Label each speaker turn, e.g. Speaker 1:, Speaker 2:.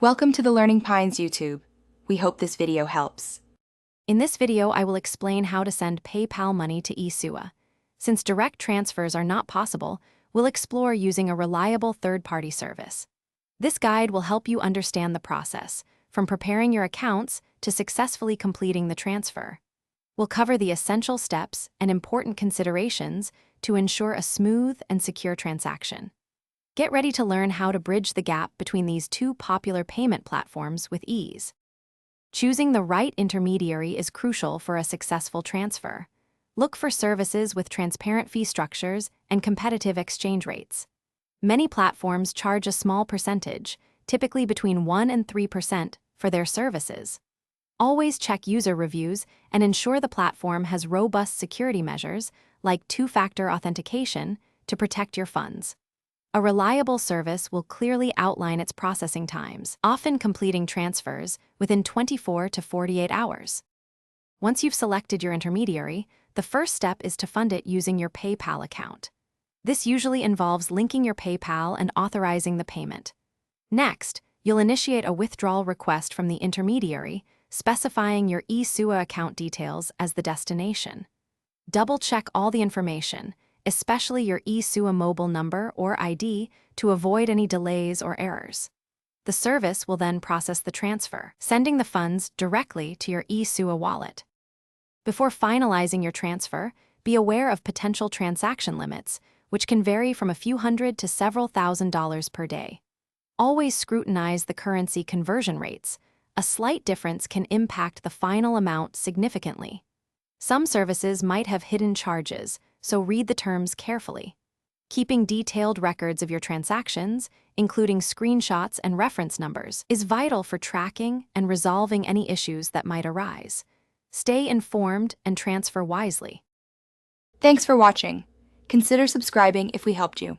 Speaker 1: Welcome to the Learning Pines YouTube. We hope this video helps.
Speaker 2: In this video, I will explain how to send PayPal money to Esewa. Since direct transfers are not possible, we'll explore using a reliable third-party service. This guide will help you understand the process, from preparing your accounts to successfully completing the transfer. We'll cover the essential steps and important considerations to ensure a smooth and secure transaction. Get ready to learn how to bridge the gap between these two popular payment platforms with ease. Choosing the right intermediary is crucial for a successful transfer. Look for services with transparent fee structures and competitive exchange rates. Many platforms charge a small percentage, typically between 1% and 3%, for their services. Always check user reviews and ensure the platform has robust security measures, like two-factor authentication, to protect your funds. A reliable service will clearly outline its processing times, often completing transfers within 24 to 48 hours. Once you've selected your intermediary, the first step is to fund it using your PayPal account. This usually involves linking your PayPal and authorizing the payment. Next, you'll initiate a withdrawal request from the intermediary, specifying your Esewa account details as the destination. Double-check all the information, especially your Esewa mobile number or ID, to avoid any delays or errors. The service will then process the transfer, sending the funds directly to your Esewa wallet. Before finalizing your transfer, be aware of potential transaction limits, which can vary from a few hundred to several $1,000s per day. Always scrutinize the currency conversion rates. A slight difference can impact the final amount significantly. Some services might have hidden charges, so read the terms carefully. Keeping detailed records of your transactions, including screenshots and reference numbers, is vital for tracking and resolving any issues that might arise. Stay informed and transfer wisely.
Speaker 1: Thanks for watching. Consider subscribing if we helped you.